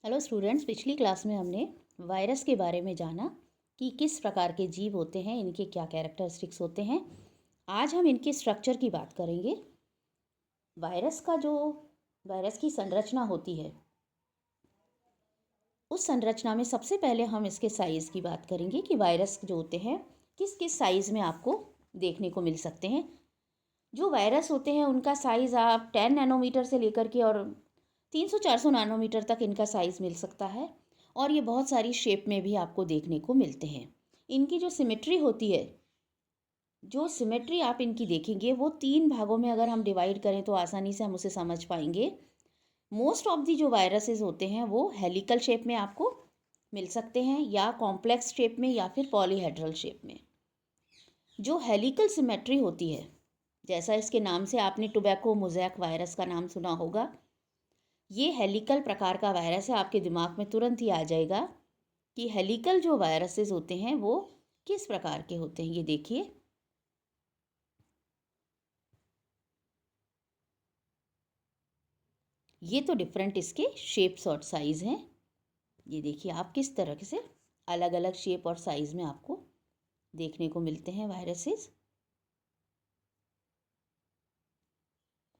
Hello students, पिछली class में हमने वायरस के बारे में जाना कि किस प्रकार के जीव होते हैं, इनके क्या कैरेक्टरिस्टिक्स होते हैं। आज हम इनके स्ट्रक्चर की बात करेंगे। वायरस की संरचना होती है, उस संरचना में सबसे पहले हम इसके साइज़ की बात करेंगे कि वायरस जो होते हैं किस किस साइज़ में आपको देखने को मिल सकते हैं। जो वायरस होते हैं उनका साइज़ आप 10 नैनोमीटर से लेकर के और 300-400 नैनोमीटर तक इनका साइज़ मिल सकता है। और ये बहुत सारी शेप में भी आपको देखने को मिलते हैं। इनकी जो सिमेट्री होती है, जो सिमेट्री आप इनकी देखेंगे वो 3 भागों में अगर हम डिवाइड करें तो आसानी से हम उसे समझ पाएंगे। मोस्ट ऑफ दी जो वायरसेस होते हैं वो हेलिकल शेप में आपको मिल सकते हैं, या कॉम्प्लेक्स शेप में, या फिर पॉलीहेड्रल शेप में। जो हेलिकल सिमेट्री होती है, जैसा इसके नाम से आपने टोबैको मोज़ेक वायरस का नाम सुना होगा, ये हेलिकल प्रकार का वायरस है। आपके दिमाग में तुरंत ही आ जाएगा कि हेलिकल जो वायरसेस होते हैं वो किस प्रकार के होते हैं। ये देखिए, ये तो डिफरेंट इसके शेप्स और साइज़ हैं। ये देखिए आप किस तरह से अलग अलग शेप और साइज़ में आपको देखने को मिलते हैं वायरसेस।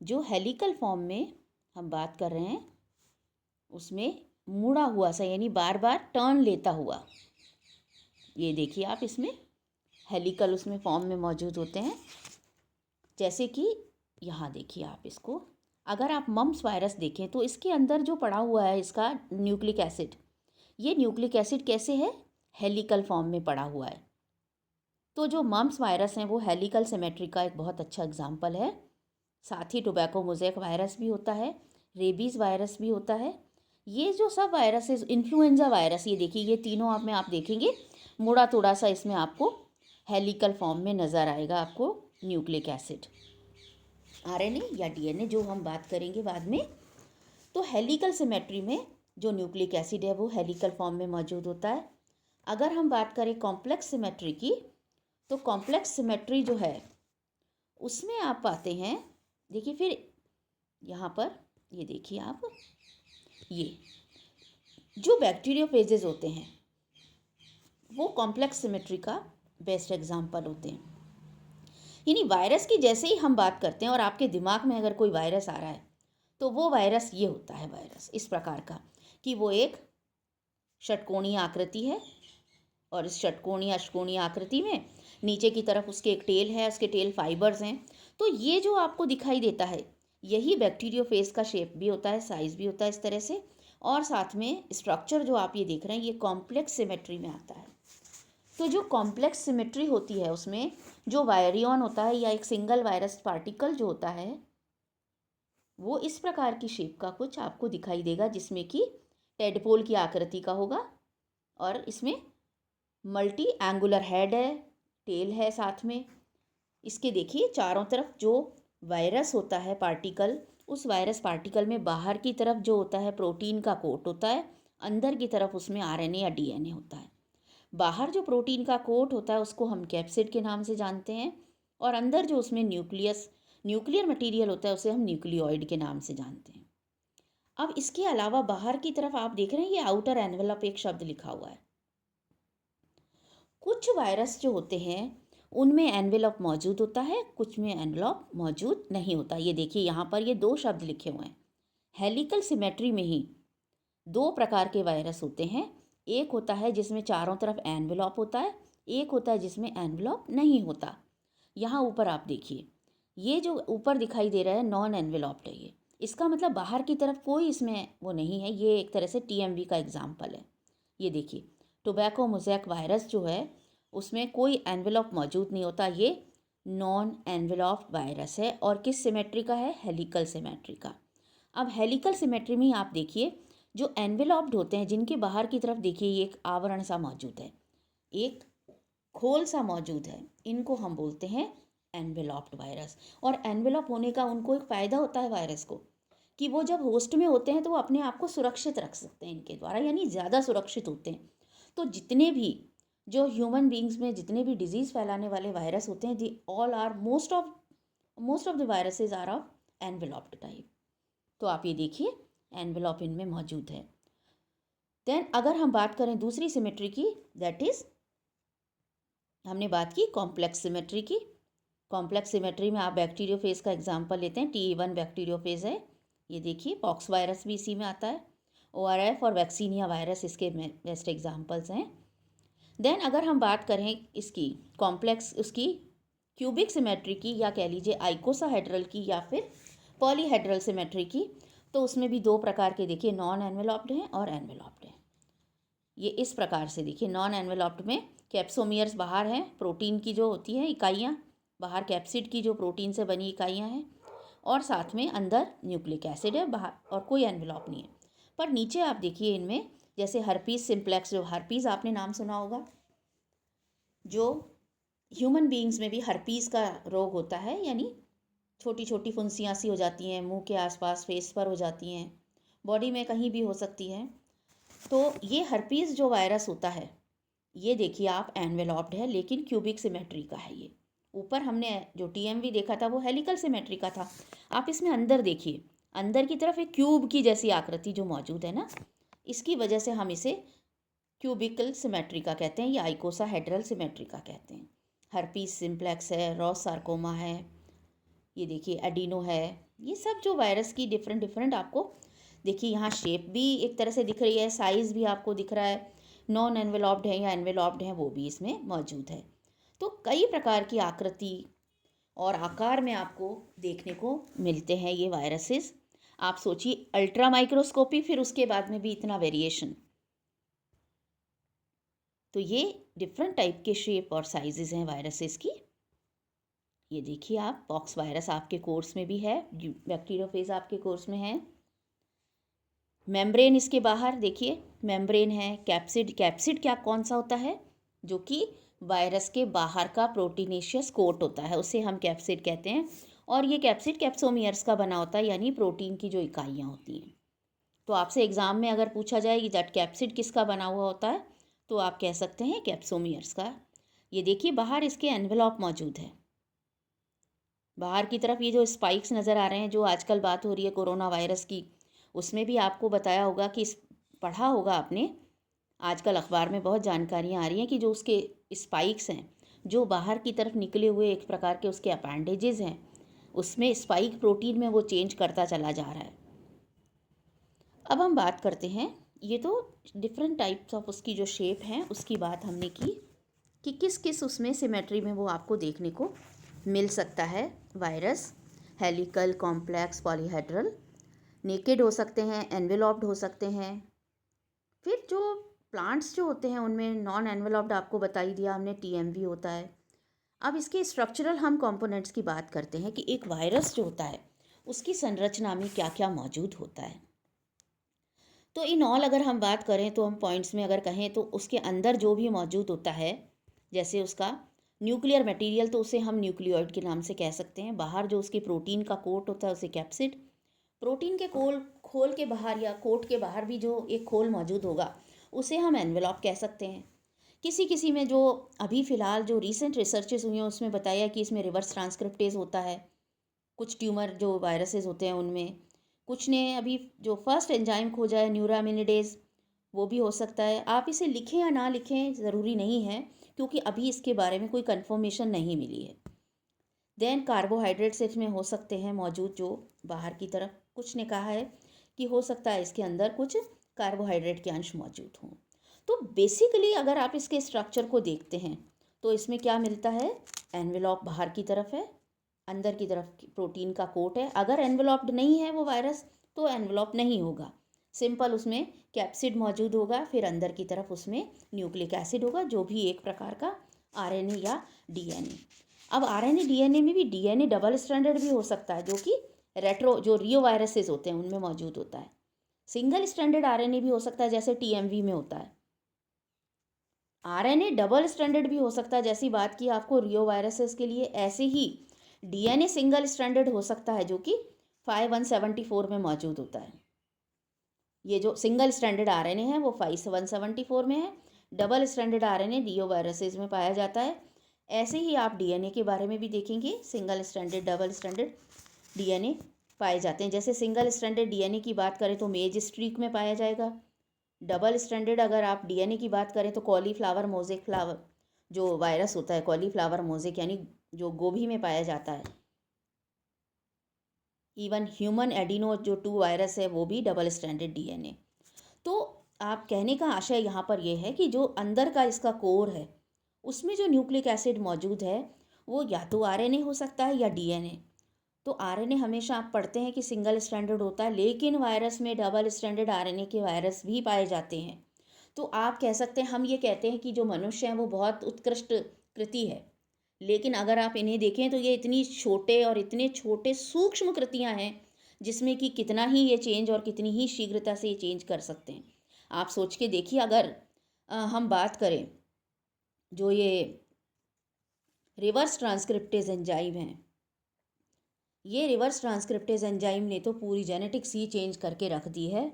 जो हेलिकल फॉर्म में हम बात कर रहे हैं उसमें मुड़ा हुआ सा, यानी बार बार टर्न लेता हुआ, ये देखिए आप इसमें हेलिकल उसमें फॉर्म में मौजूद होते हैं। जैसे कि यहाँ देखिए आप इसको, अगर आप मम्प्स वायरस देखें तो इसके अंदर जो पड़ा हुआ है इसका न्यूक्लिक एसिड, ये न्यूक्लिक एसिड कैसे है, हेलिकल फॉर्म में पड़ा हुआ है। तो जो मम्प्स वायरस हैं वो हेलिकल सिमेट्री का एक बहुत अच्छा एग्जाम्पल है। साथ ही टोबैको मोज़ेक वायरस भी होता है, रेबीज़ वायरस भी होता है। ये जो सब वायरसेस, इन्फ्लुएंजा वायरस, ये देखिए ये तीनों आप देखेंगे मुड़ा तोड़ा सा इसमें आपको हेलिकल फॉर्म में नज़र आएगा आपको न्यूक्लिक एसिड। आरएनए या डीएनए जो हम बात करेंगे बाद में। तो हेलिकल सिमेट्री में जो न्यूक्लिक एसिड है वो हेलिकल फॉर्म में मौजूद होता है। अगर हम बात करें कॉम्प्लेक्स सिमेट्री की, तो कॉम्प्लेक्स सिमेट्री जो है उसमें आप पाते हैं, देखिए फिर यहाँ पर ये देखिए आप, ये जो बैक्टीरियोफेजेस होते हैं वो कॉम्प्लेक्स सिमेट्री का बेस्ट एग्जाम्पल होते हैं। यानी वायरस की जैसे ही हम बात करते हैं और आपके दिमाग में अगर कोई वायरस आ रहा है तो वो वायरस ये होता है, वायरस इस प्रकार का कि वो एक षटकोणीय आकृति है, और इस षटकोणीय अष्टकोणीय आकृति में नीचे की तरफ उसके एक टेल है, उसके टेल फाइबर्स हैं। तो ये जो आपको दिखाई देता है यही बैक्टीरियोफेज का शेप भी होता है, साइज भी होता है इस तरह से। और साथ में स्ट्रक्चर जो आप ये देख रहे हैं ये कॉम्प्लेक्स सिमेट्री में आता है। तो जो कॉम्प्लेक्स सिमेट्री होती है उसमें जो वायरियन होता है या एक सिंगल वायरस पार्टिकल जो होता है वो इस प्रकार की शेप का कुछ आपको दिखाई देगा, जिसमें कि टेडपोल की आकृति का होगा, और इसमें मल्टी एंगुलर हेड है, टेल है साथ में। इसके देखिए चारों तरफ जो वायरस होता है पार्टिकल, उस वायरस पार्टिकल में बाहर की तरफ जो होता है प्रोटीन का कोट होता है, अंदर की तरफ उसमें आरएनए या डीएनए होता है। बाहर जो प्रोटीन का कोट होता है उसको हम कैप्सिड के नाम से जानते हैं, और अंदर जो उसमें न्यूक्लियर मटेरियल होता है उसे हम न्यूक्लियोइड के नाम से जानते हैं। अब इसके अलावा बाहर की तरफ आप देख रहे हैं ये आउटर एनवेलप एक शब्द लिखा हुआ है। कुछ वायरस जो होते हैं उनमें एनवेलप मौजूद होता है, कुछ में एनवेलप मौजूद नहीं होता। ये देखिए यहाँ पर ये दो शब्द लिखे हुए हैं। हेलिकल सिमेट्री में ही दो प्रकार के वायरस होते हैं, एक होता है जिसमें चारों तरफ एनवेलप होता है, एक होता है जिसमें एनवेलप नहीं होता। यहाँ ऊपर आप देखिए ये जो ऊपर दिखाई दे रहा है नॉन एनवेलप्ड है, ये इसका मतलब बाहर की तरफ कोई इसमें वो नहीं है। ये एक तरह से टीएमवी का एग्जाम्पल है। ये देखिए टोबैको मोज़ेक वायरस जो है उसमें कोई एनवेलप मौजूद नहीं होता, ये नॉन एनवेलप्ड वायरस है। और किस सिमेट्री का है, हेलिकल सिमेट्री का। अब हेलिकल सिमेट्री में ही आप देखिए जो एनवेलप्ड होते हैं जिनके बाहर की तरफ देखिए ये एक आवरण सा मौजूद है, एक खोल सा मौजूद है, इनको हम बोलते हैं एनवेलप्ड वायरस। और एनवेलप होने का उनको एक फ़ायदा होता है वायरस को, कि वो जब होस्ट में होते हैं तो वो अपने आप को सुरक्षित रख सकते हैं इनके द्वारा, यानी ज़्यादा सुरक्षित होते हैं। तो जितने भी जो ह्यूमन बींग्स में जितने भी डिजीज़ फैलाने वाले वायरस होते हैं, the all are most of the viruses are of enveloped type. तो आप ये देखिए एनवेलप इनमें मौजूद है। देन अगर हम बात करें दूसरी सिमेट्री की, दैट इज़ हमने बात की कॉम्प्लेक्स सिमेट्री की। कॉम्प्लेक्स सिमेट्री में आप बैक्टीरियोफेज का एग्जांपल लेते हैं, T1 बैक्टीरियोफेज है, ये देखिए पॉक्स वायरस भी इसी में आता है, ORF और वैक्सीनिया वायरस इसके बेस्ट एग्जांपल्स हैं। देन अगर हम बात करें इसकी कॉम्प्लेक्स उसकी क्यूबिक सिमेट्री की, या कह लीजिए आइकोसाहेड्रल की या फिर पॉलीहेड्रल सिमेट्री की, तो उसमें भी दो प्रकार के देखिए, नॉन एनवेलप्ड हैं और एनवेलप्ड हैं। ये इस प्रकार से देखिए, नॉन एनवेलप्ड में कैप्सोमियर्स बाहर हैं, प्रोटीन की जो होती हैं इकाइयाँ, बाहर कैप्सिड की जो प्रोटीन से बनी इकाइयाँ हैं, और साथ में अंदर न्यूक्लिक एसिड है बाहर, और कोई एनवेलप नहीं है। पर नीचे आप देखिए इनमें, जैसे हर्पीज सिम्प्लेक्स, जो हर्पीज़ आपने नाम सुना होगा, जो ह्यूमन बीइंग्स में भी हर्पीज़ का रोग होता है, यानी छोटी छोटी फुंसियाँ सी हो जाती हैं मुंह के आसपास, फेस पर हो जाती हैं, बॉडी में कहीं भी हो सकती हैं। तो ये हर्पीज़ जो वायरस होता है, ये देखिए आप एनवेलप्ड है, लेकिन क्यूबिक सिमेट्री का है। ये ऊपर हमने जो TMV देखा था वो हेलिकल सिमेट्री का था। आप इसमें अंदर देखिए, अंदर की तरफ एक क्यूब की जैसी आकृति जो मौजूद है ना, इसकी वजह से हम इसे क्यूबिकल सिमेट्री का कहते हैं या आइकोसाहेड्रल सिमेट्री का कहते हैं। हर्पीज सिम्प्लेक्स है, रॉस सार्कोमा है, ये देखिए एडिनो है, ये सब जो वायरस की डिफरेंट डिफरेंट आपको देखिए, यहाँ शेप भी एक तरह से दिख रही है, साइज़ भी आपको दिख रहा है, नॉन एनवेलप्ड है या एनवेलप्ड है वो भी इसमें मौजूद है। तो कई प्रकार की आकृति और आकार में आपको देखने को मिलते हैं ये वायरसेस। आप सोचिए अल्ट्रा माइक्रोस्कोपी, फिर उसके बाद में भी इतना वेरिएशन। तो ये डिफरेंट टाइप के शेप और साइजेस हैं वायरसेस की। ये देखिए आप, पॉक्स वायरस आपके कोर्स में भी है, बैक्टीरियोफेज आपके कोर्स में है। मेम्ब्रेन इसके बाहर देखिए, मेम्ब्रेन है, कैप्सिड, कैप्सिड क्या कौन सा होता है, जो कि वायरस के बाहर का प्रोटीनेशियस कोट होता है, उसे हम कैप्सिड कहते हैं। और ये कैप्सिड कैप्सोमियर्स का बना होता है, यानी प्रोटीन की जो इकाइयाँ होती हैं। तो आपसे एग्ज़ाम में अगर पूछा जाए कि दैट कैप्सिड किसका बना हुआ होता है, तो आप कह सकते हैं कैप्सोमियर्स का। ये देखिए बाहर इसके एनवेलप मौजूद है, बाहर की तरफ ये जो स्पाइक्स नज़र आ रहे हैं, जो आजकल बात हो रही है कोरोना वायरस की, उसमें भी आपको बताया होगा कि पढ़ा होगा आपने, आजकल अखबार में बहुत जानकारियाँ आ रही हैं कि जो उसके स्पाइक्स हैं, जो बाहर की तरफ निकले हुए एक प्रकार के उसके अपेंडेजेस हैं, उसमें स्पाइक प्रोटीन में वो चेंज करता चला जा रहा है। अब हम बात करते हैं, ये तो डिफरेंट टाइप्स ऑफ उसकी जो शेप हैं उसकी बात हमने की कि किस किस उसमें सिमेट्री में वो आपको देखने को मिल सकता है virus. Helical, complex, polyhedral, naked हो सकते हैं, एनवेलप्ड हो सकते हैं। फिर जो प्लांट्स जो होते हैं उनमें नॉन एनवेलप्ड आपको बता ही दिया हमने, TMV होता है। अब इसके स्ट्रक्चरल हम कंपोनेंट्स की बात करते हैं कि एक वायरस जो होता है उसकी संरचना में क्या क्या मौजूद होता है। तो इन ऑल अगर हम बात करें तो हम पॉइंट्स में अगर कहें तो उसके अंदर जो भी मौजूद होता है, जैसे उसका न्यूक्लियर मटेरियल, तो उसे हम न्यूक्लियोइड के नाम से कह सकते हैं। बाहर जो उसकी प्रोटीन का कोट होता है उसे कैप्सिड। प्रोटीन के खोल के बाहर या कोट के बाहर भी जो एक खोल मौजूद होगा उसे हम एनवेलप कह सकते हैं। किसी किसी में जो अभी फ़िलहाल जो रीसेंट रिसर्चेस हुई हैं उसमें बताया कि इसमें रिवर्स ट्रांसक्रिप्टेज होता है, कुछ ट्यूमर जो वायरसेस होते हैं उनमें। कुछ ने अभी जो फर्स्ट एंजाइम खोजा है न्यूरामिनिडेज, वो भी हो सकता है। आप इसे लिखें या ना लिखें ज़रूरी नहीं है, क्योंकि अभी इसके बारे में कोई कंफर्मेशन नहीं मिली है। देन कार्बोहाइड्रेट्स इसमें हो सकते हैं मौजूद, जो बाहर की तरफ कुछ ने कहा है कि हो सकता है इसके अंदर कुछ कार्बोहाइड्रेट के अंश मौजूद हों। तो बेसिकली अगर आप इसके स्ट्रक्चर को देखते हैं तो इसमें क्या मिलता है, एनवेलप बाहर की तरफ है, अंदर की तरफ प्रोटीन का कोट है। अगर एनवेलप्ड नहीं है वो वायरस तो एनवेलप नहीं होगा, सिंपल उसमें कैप्सिड मौजूद होगा, फिर अंदर की तरफ उसमें न्यूक्लिक एसिड होगा, जो भी एक प्रकार का RNA या DNA। अब RNA DNA में भी DNA डबल स्टैंडर्ड भी हो सकता है, जो कि रेट्रो जो रियो वायरसेस होते हैं उनमें मौजूद होता है। सिंगल स्टैंडर्ड RNA भी हो सकता है, जैसे TMV में होता है। RNA डबल स्टैंडर्ड भी हो सकता है, जैसी बात की आपको रियो वायरसेस के लिए, ऐसे ही DNA सिंगल स्टैंडर्ड हो सकता है, जो कि 5174 में मौजूद होता है। ये जो सिंगल स्टैंडर्ड RNA है वो 5174 में है, डबल स्टैंडर्ड RNA रियो वायरसेस में पाया जाता है। ऐसे ही आप DNA के बारे में भी देखेंगे, single standard, double standard DNA पाए जाते हैं। जैसे सिंगल स्टैंडर्ड DNA की बात करें तो मेज स्ट्रीक में पाया जाएगा, डबल स्ट्रैंडेड अगर आप डीएनए की बात करें तो कॉलीफ्लावर मोज़ेक फ्लावर जो वायरस होता है, कॉलीफ्लावर मोज़ेक यानी जो गोभी में पाया जाता है, इवन ह्यूमन एडिनो जो 2 वायरस है वो भी डबल स्ट्रैंडेड डीएनए। तो आप कहने का आशय यहाँ पर ये है कि जो अंदर का इसका कोर है उसमें जो न्यूक्लिक एसिड मौजूद है वो या तो आरएनए हो सकता है या डीएनए। तो आरएनए हमेशा आप पढ़ते हैं कि सिंगल स्ट्रैंडेड होता है, लेकिन वायरस में डबल स्ट्रैंडेड आरएनए के वायरस भी पाए जाते हैं। तो आप कह सकते हैं, हम ये कहते हैं कि जो मनुष्य हैं वो बहुत उत्कृष्ट कृति है, लेकिन अगर आप इन्हें देखें तो ये इतनी छोटे और इतने छोटे सूक्ष्म कृतियाँ हैं जिसमें कि कितना ही ये चेंज और कितनी ही शीघ्रता से ये चेंज कर सकते हैं। आप सोच के देखिए, अगर हम बात करें जो ये रिवर्स ट्रांसक्रिप्टेज एंजाइम हैं, ये रिवर्स ट्रांसक्रिप्टेज एंजाइम ने तो पूरी जेनेटिक्स ही चेंज करके रख दी है।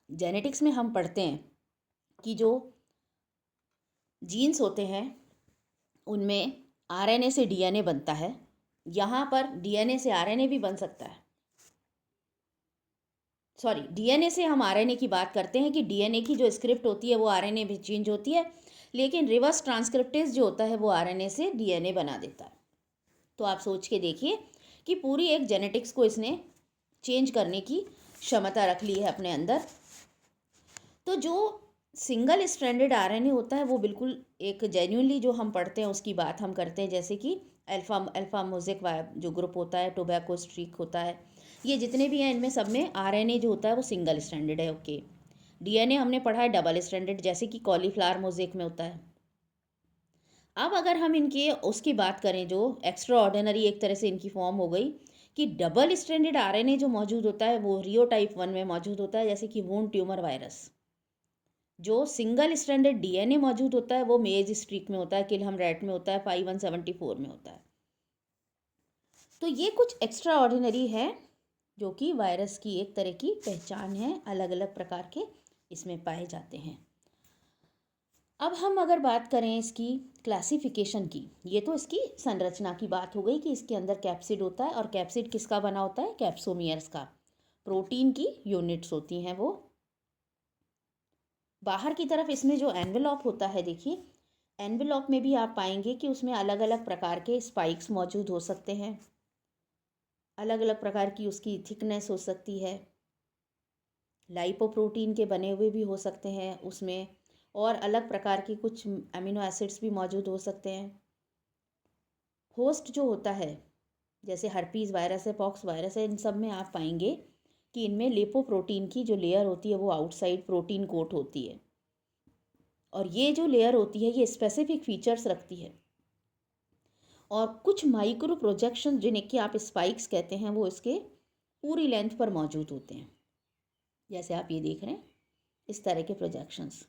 जेनेटिक्स में हम पढ़ते हैं कि जो जीन्स होते हैं उनमें आरएनए से डीएनए बनता है, यहाँ पर डीएनए से आरएनए भी बन सकता है। सॉरी, डीएनए से हम आरएनए की बात करते हैं कि डीएनए की जो स्क्रिप्ट होती है वो आरएनए भी चेंज होती है, लेकिन रिवर्स ट्रांसक्रिप्टेज जो होता है वो आरएनए से डीएनए बना देता है। तो आप सोच के देखिए कि पूरी एक जेनेटिक्स को इसने चेंज करने की क्षमता रख ली है अपने अंदर। तो जो सिंगल स्ट्रैंडेड आरएनए होता है वो बिल्कुल एक जेन्युइनली जो हम पढ़ते हैं उसकी बात हम करते हैं, जैसे कि अल्फा मोज़ेक जो ग्रुप होता है, टोबैको स्ट्रीक होता है, ये जितने भी हैं इनमें सब में आरएनए जो होता है वो सिंगल स्ट्रैंडेड है। ओके, डीएनए हमने पढ़ा है डबल स्ट्रैंडेड, जैसे कि कॉलीफ्लावर मोज़ेक में होता है। अब अगर हम इनके उसकी बात करें जो एक्स्ट्रा ऑर्डिनरी एक तरह से इनकी फॉर्म हो गई कि डबल स्ट्रैंडेड आरएनए जो मौजूद होता है वो रियो टाइप 1 में मौजूद होता है, जैसे कि वुंड ट्यूमर वायरस। जो सिंगल स्ट्रैंडेड डीएनए मौजूद होता है वो मेज स्ट्रीक में होता है, किलहम रैट में होता है, 5174 में होता है। तो ये कुछ एक्स्ट्रा ऑर्डिनरी है जो कि वायरस की एक तरह की पहचान है, अलग अलग प्रकार के इसमें पाए जाते हैं। अब हम अगर बात करें इसकी क्लासिफिकेशन की, ये तो इसकी संरचना की बात हो गई कि इसके अंदर कैप्सिड होता है, और कैप्सिड किसका बना होता है, कैप्सोमियर्स का, प्रोटीन की यूनिट्स होती हैं वो। बाहर की तरफ इसमें जो एनवेलॉप होता है, देखिए एनवेलॉप में भी आप पाएंगे कि उसमें अलग अलग प्रकार के स्पाइक्स मौजूद हो सकते हैं, अलग अलग प्रकार की उसकी थिकनेस हो सकती है, लाइपोप्रोटीन के बने हुए भी हो सकते हैं उसमें, और अलग प्रकार की कुछ अमीनो एसिड्स भी मौजूद हो सकते हैं। होस्ट जो होता है जैसे हर्पीज़ वायरस है, पॉक्स वायरस है, इन सब में आप पाएंगे कि इनमें लिपोप्रोटीन की जो लेयर होती है वो आउटसाइड प्रोटीन कोट होती है, और ये जो लेयर होती है ये स्पेसिफिक फीचर्स रखती है, और कुछ माइक्रो प्रोजेक्शन जिन्हें कि आप स्पाइक्स कहते हैं वो इसके पूरी लेंथ पर मौजूद होते हैं, जैसे आप ये देख रहे हैं इस तरह के प्रोजेक्शंस।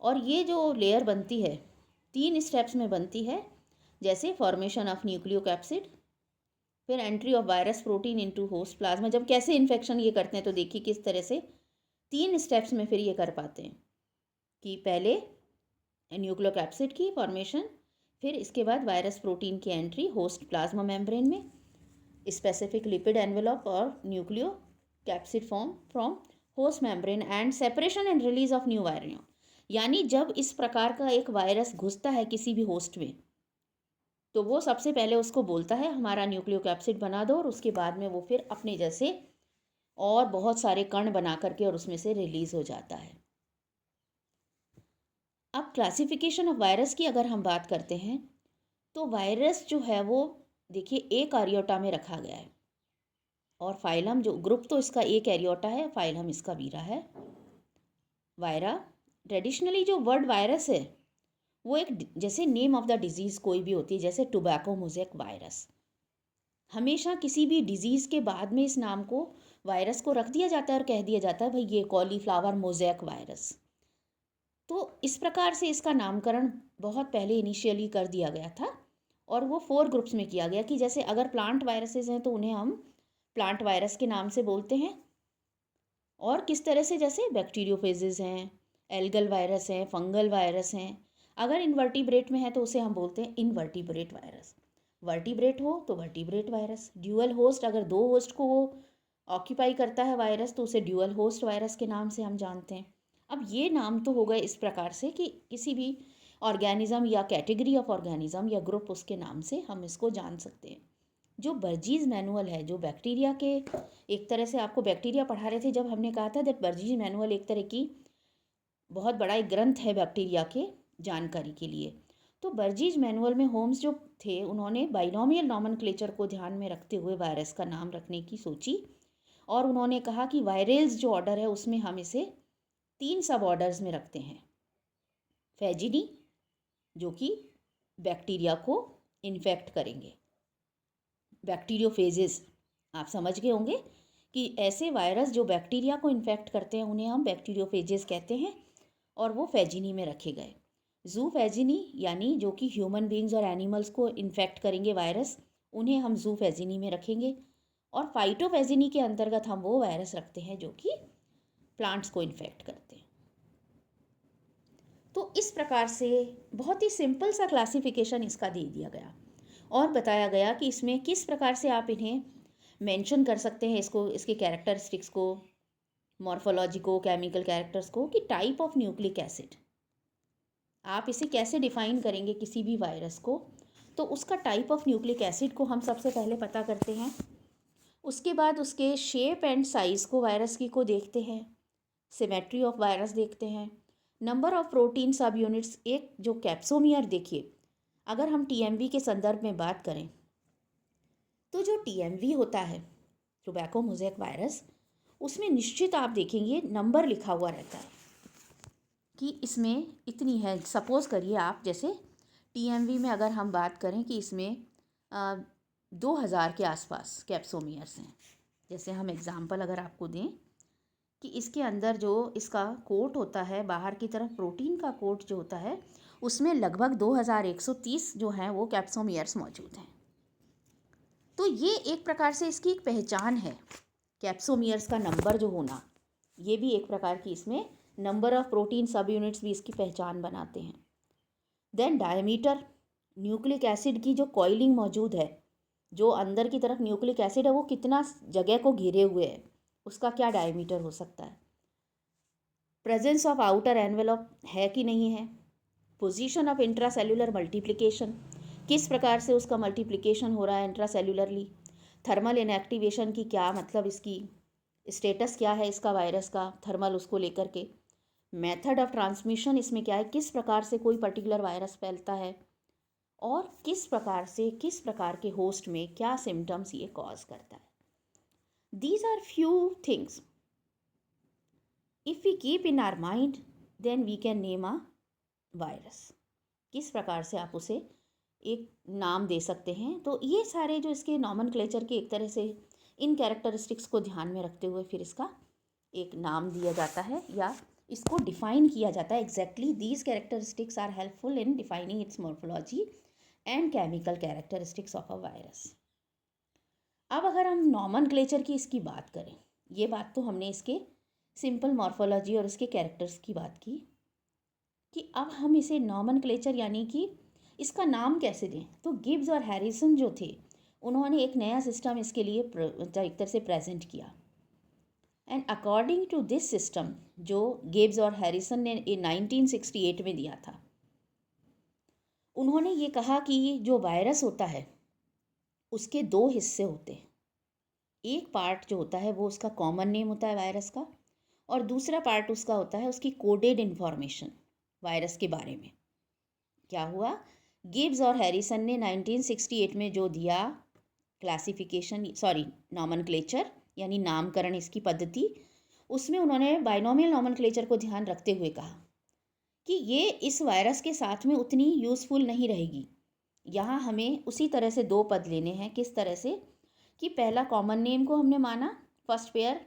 और ये जो लेयर बनती है 3 स्टेप्स में बनती है, जैसे फॉर्मेशन ऑफ न्यूक्लियोकैप्सिड, फिर entry of virus protein into host plasma. जब कैसे इन्फेक्शन ये करते हैं तो देखिए किस तरह से 3 स्टेप्स में फिर ये कर पाते हैं कि पहले न्यूक्लियोकैप्सिड की फॉर्मेशन, फिर इसके बाद वायरस प्रोटीन की एंट्री होस्ट प्लाज्मा मेम्ब्रेन में, स्पेसिफिक लिपिड एनवेलप और nucleo capsid form from host membrane and separation and release of new virion. यानी जब इस प्रकार का एक वायरस घुसता है किसी भी होस्ट में तो वो सबसे पहले उसको बोलता है हमारा न्यूक्लियो कैप्सिड बना दो, और उसके बाद में वो फिर अपने जैसे और बहुत सारे कण बना करके और उसमें से रिलीज हो जाता है। अब क्लासिफिकेशन ऑफ वायरस की अगर हम बात करते हैं तो वायरस जो है वो देखिए एक एरियोटा में रखा गया है, और फाइलम जो ग्रुप तो इसका एक एरियोटा है, फाइलम इसका वीरा है। वायरा ट्रेडिशनली जो वर्ड वायरस है वो एक जैसे नेम ऑफ द डिजीज़ कोई भी होती है, जैसे टोबैको मोज़ेक वायरस, हमेशा किसी भी डिजीज़ के बाद में इस नाम को वायरस को रख दिया जाता है और कह दिया जाता है भाई ये कॉलीफ्लावर मोज़ेक वायरस। तो इस प्रकार से इसका नामकरण बहुत पहले इनिशियली कर दिया गया था, और वो 4 ग्रुप्स में किया गया कि जैसे अगर प्लांट वायरसेस हैं तो उन्हें हम प्लांट वायरस के नाम से बोलते हैं, और किस तरह से जैसे बैक्टीरियोफेजेस हैं, एल्गल वायरस हैं, फंगल वायरस हैं। अगर इनवर्टिब्रेट में है तो उसे हम बोलते हैं इनवर्टिब्रेट वायरस, वर्टिब्रेट हो तो वर्टिब्रेट वायरस। ड्यूअल होस्ट, अगर 2 होस्ट को वो ऑक्यूपाई करता है वायरस तो उसे ड्यूअल होस्ट वायरस के नाम से हम जानते हैं। अब ये नाम तो हो गए इस प्रकार से कि किसी भी ऑर्गेनिज्म या कैटेगरी ऑफ ऑर्गेनिज्म या ग्रुप उसके नाम से हम इसको जान सकते हैं। जो बर्जीज मैनुअल है, जो बैक्टीरिया के, एक तरह से आपको बैक्टीरिया पढ़ा रहे थे जब हमने कहा था दैट बर्जीज मैनुअल एक तरह की बहुत बड़ा एक ग्रंथ है बैक्टीरिया के जानकारी के लिए। तो बर्जीज मैनुअल में होम्स जो थे उन्होंने बाइनोमियल नॉमेनक्लेचर को ध्यान में रखते हुए वायरस का नाम रखने की सोची और उन्होंने कहा कि वायरेल्स जो ऑर्डर है उसमें हम इसे 3 सब ऑर्डर्स में रखते हैं। फेजिनी जो कि बैक्टीरिया को इन्फेक्ट करेंगे, बैक्टीरियोफेजेस, आप समझ गए होंगे कि ऐसे वायरस जो बैक्टीरिया को इन्फेक्ट करते हैं उन्हें हम बैक्टीरियोफेजेस कहते हैं और वो फेजिनी में रखे गए। जूफेजिनी यानी जो कि ह्यूमन बींग्स और एनिमल्स को इन्फेक्ट करेंगे वायरस, उन्हें हम जूफेजिनी में रखेंगे। और फाइटोफेजिनी के अंतर्गत हम वो वायरस रखते हैं जो कि प्लांट्स को इन्फेक्ट करते हैं। तो इस प्रकार से बहुत ही सिंपल सा क्लासिफिकेशन इसका दे दिया गया और बताया गया कि इसमें किस प्रकार से आप इन्हें मेंशन कर सकते हैं, इसको, इसके कैरेक्टरिस्टिक्स को, मॉर्फोलॉजी को, केमिकल कैरेक्टर्स को, कि टाइप ऑफ न्यूक्लिक एसिड, आप इसे कैसे डिफाइन करेंगे किसी भी वायरस को। तो उसका टाइप ऑफ न्यूक्लिक एसिड को हम सबसे पहले पता करते हैं। उसके बाद उसके शेप एंड साइज़ को वायरस की को देखते हैं, सिमेट्री ऑफ वायरस देखते हैं, नंबर ऑफ प्रोटीन सब यूनिट्स, एक जो कैप्सोमियर, देखिए अगर हम टीएमवी के संदर्भ में बात करें तो जो टीएमवी होता है, टोबैको मोज़ेक वायरस, उसमें निश्चित आप देखेंगे नंबर लिखा हुआ रहता है कि इसमें इतनी है। सपोज़ करिए आप, जैसे टीएमवी में अगर हम बात करें कि इसमें 2000 के आसपास कैप्सोमियर्स हैं, जैसे हम एग्ज़ाम्पल अगर आपको दें कि इसके अंदर जो इसका कोट होता है, बाहर की तरफ प्रोटीन का कोट जो होता है, उसमें लगभग 2130 जो हैं वो कैप्सोमियर्स मौजूद हैं। तो ये एक प्रकार से इसकी एक पहचान है, कैप्सोमियर्स का नंबर जो होना, ये भी एक प्रकार की इसमें नंबर ऑफ प्रोटीन सब यूनिट्स भी इसकी पहचान बनाते हैं। देन डायमीटर, न्यूक्लिक एसिड की जो कॉइलिंग मौजूद है, जो अंदर की तरफ न्यूक्लिक एसिड है वो कितना जगह को घेरे हुए है, उसका क्या डायमीटर हो सकता है। प्रेजेंस ऑफ आउटर एनवेलप है कि नहीं है। पोजीशन ऑफ इंट्रासेल्युलर मल्टीप्लिकेशन, किस प्रकार से उसका मल्टीप्लिकेशन हो रहा है इंट्रासेल्युलरली। थर्मल इनएक्टिवेशन की क्या मतलब, इसकी स्टेटस क्या है इसका वायरस का, थर्मल उसको लेकर के। मेथड ऑफ ट्रांसमिशन इसमें क्या है, किस प्रकार से कोई पर्टिकुलर वायरस फैलता है और किस प्रकार से, किस प्रकार के होस्ट में क्या सिम्टम्स ये कॉज करता है। These are few things if we keep in our mind then we can name a virus. किस प्रकार से आप उसे एक नाम दे सकते हैं। तो ये सारे जो इसके नॉमेनक्लेचर के एक तरह से इन कैरेक्टरिस्टिक्स को ध्यान में रखते हुए फिर इसका एक नाम दिया जाता है या इसको डिफाइन किया जाता है। Exactly these characteristics are helpful in defining its morphology and chemical characteristics of a virus. अब अगर हम नॉमेनक्लेचर की इसकी बात करें, ये बात तो हमने इसके सिंपल मॉर्फोलॉजी और इसके कैरेक्टर्स की बात की कि अब हम इसे नॉमेनक्लेचर यानी कि इसका नाम कैसे दें। तो गिब्स और हैरिसन जो थे उन्होंने एक नया सिस्टम इसके लिए एक तरह से प्रेजेंट किया। And according to this system जो गिब्स और हैरिसन ने 1968 में दिया था, उन्होंने ये कहा कि जो वायरस होता है उसके 2 हिस्से होते हैं। एक पार्ट जो होता है वो उसका कॉमन नेम होता है वायरस का, और दूसरा पार्ट उसका होता है उसकी कोडेड इन्फॉर्मेशन वायरस के बारे में। क्या हुआ, गिब्स और हैरिसन ने 1968 में जो दिया क्लासिफिकेशन, सॉरी नॉमेनक्लेचर यानी नामकरण इसकी पद्धति, उसमें उन्होंने बाइनोमियल नॉमेनक्लेचर को ध्यान रखते हुए कहा कि ये इस वायरस के साथ में उतनी यूज़फुल नहीं रहेगी। यहाँ हमें उसी तरह से 2 पद लेने हैं। किस तरह से कि पहला कॉमन नेम को हमने माना फर्स्ट पेयर,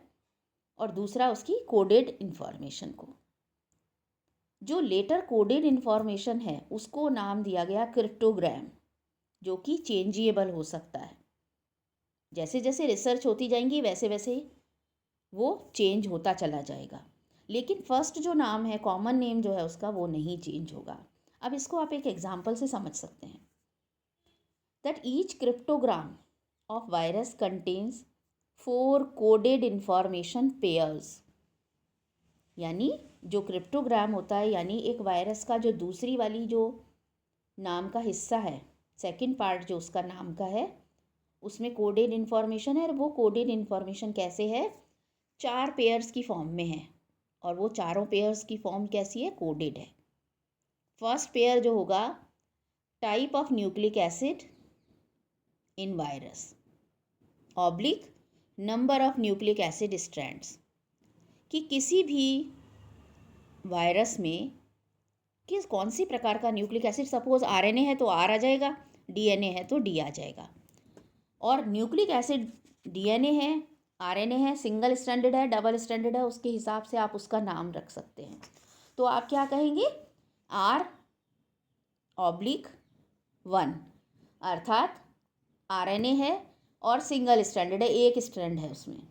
और दूसरा उसकी कोडेड इन्फॉर्मेशन को। जो लेटर कोडेड इन्फॉर्मेशन है उसको नाम दिया गया क्रिप्टोग्राम, जो कि चेंजेबल हो सकता है। जैसे जैसे रिसर्च होती जाएंगी वैसे वैसे वो चेंज होता चला जाएगा, लेकिन फर्स्ट जो नाम है, कॉमन नेम जो है उसका, वो नहीं चेंज होगा। अब इसको आप एक एग्जांपल से समझ सकते हैं that each cryptogram of virus contains 4 coded information pairs, यानी जो क्रिप्टोग्राम होता है, यानी एक वायरस का जो दूसरी वाली जो नाम का हिस्सा है, सेकंड पार्ट जो उसका नाम का है, उसमें कोडेड इन्फॉर्मेशन है। और वो कोडेड इन्फॉर्मेशन कैसे है? 4 पेयर्स की फॉर्म में है, और वो चारों पेयर्स की फॉर्म कैसी है? कोडेड है। फर्स्ट पेयर जो होगा, type of nucleic acid in virus oblique number of nucleic acid strands, कि किसी भी वायरस में कौन सी प्रकार का न्यूक्लिक एसिड, सपोज आरएनए है तो आर आ जाएगा, डीएनए है तो डी आ जाएगा। और न्यूक्लिक एसिड डीएनए है, आरएनए है, सिंगल स्ट्रैंडेड है, डबल स्ट्रैंडेड है, उसके हिसाब से आप उसका नाम रख सकते हैं। तो आप क्या कहेंगे? R/1, अर्थात आरएनए है और सिंगल स्ट्रैंडेड है, एक स्ट्रैंड है उसमें।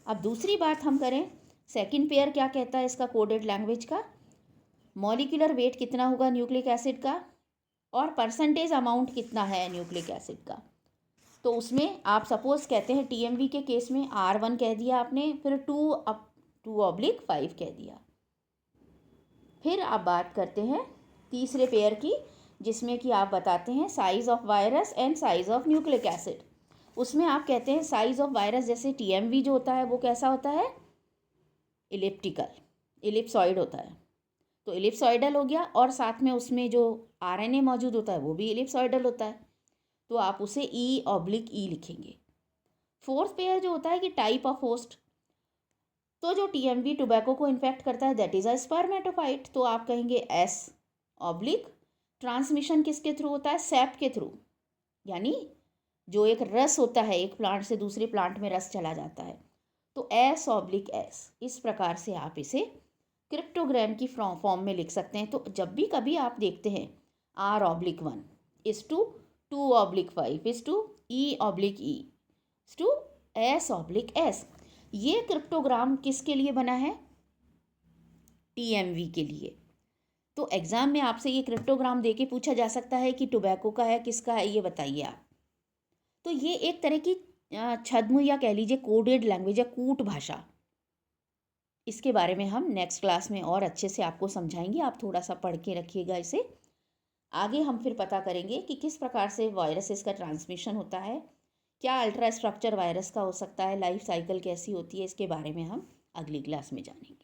अब दूसरी बात हम करें, सेकंड पेयर क्या कहता है इसका कोडेड लैंग्वेज का? मॉलिक्यूलर वेट कितना होगा न्यूक्लिक एसिड का, और परसेंटेज अमाउंट कितना है न्यूक्लिक एसिड का। तो उसमें आप सपोज कहते हैं टीएमवी के केस में R1 कह दिया आपने, फिर 2/5 कह दिया। फिर आप बात करते हैं तीसरे पेयर की, जिसमें कि आप बताते हैं size of virus and size of nucleic acid. उसमें आप कहते हैं साइज ऑफ वायरस, जैसे टीएमवी जो होता है वो कैसा होता है? इलिप्सॉइड होता है, तो इलिप्सॉइडल हो गया, और साथ में उसमें जो आरएनए मौजूद होता है वो भी इलिप्सॉइडल होता है, तो आप उसे E/E लिखेंगे। फोर्थ पेयर जो होता है कि टाइप ऑफ होस्ट, तो जो टीएमवी टोबैको को इन्फेक्ट करता है दैट इज अ स्पर्मेटोफाइट, तो आप कहेंगे S/। ट्रांसमिशन किसके थ्रू होता है? सैप के थ्रू, यानी जो एक रस होता है, एक प्लांट से दूसरे प्लांट में रस चला जाता है, तो S/S। इस प्रकार से आप इसे क्रिप्टोग्राम की फॉर्म में लिख सकते हैं। तो जब भी कभी आप देखते हैं R/1 is to 2/5 is to E/E is to S/S, ये क्रिप्टोग्राम किसके लिए बना है? टीएमवी के लिए। तो एग्जाम में आपसे ये क्रिप्टोग्राम देके पूछा जा सकता है कि टोबैको का है, किसका है, ये बताइए आप। तो ये एक तरह की छद्म या कह लीजिए कोडेड लैंग्वेज या कूट भाषा, इसके बारे में हम नेक्स्ट क्लास में और अच्छे से आपको समझाएंगे। आप थोड़ा सा पढ़ के रखिएगा इसे। आगे हम फिर पता करेंगे कि किस प्रकार से वायरसेस का ट्रांसमिशन होता है, क्या अल्ट्रा स्ट्रक्चर वायरस का हो सकता है, लाइफ साइकिल कैसी होती है, इसके बारे में हम अगली क्लास में जानेंगे।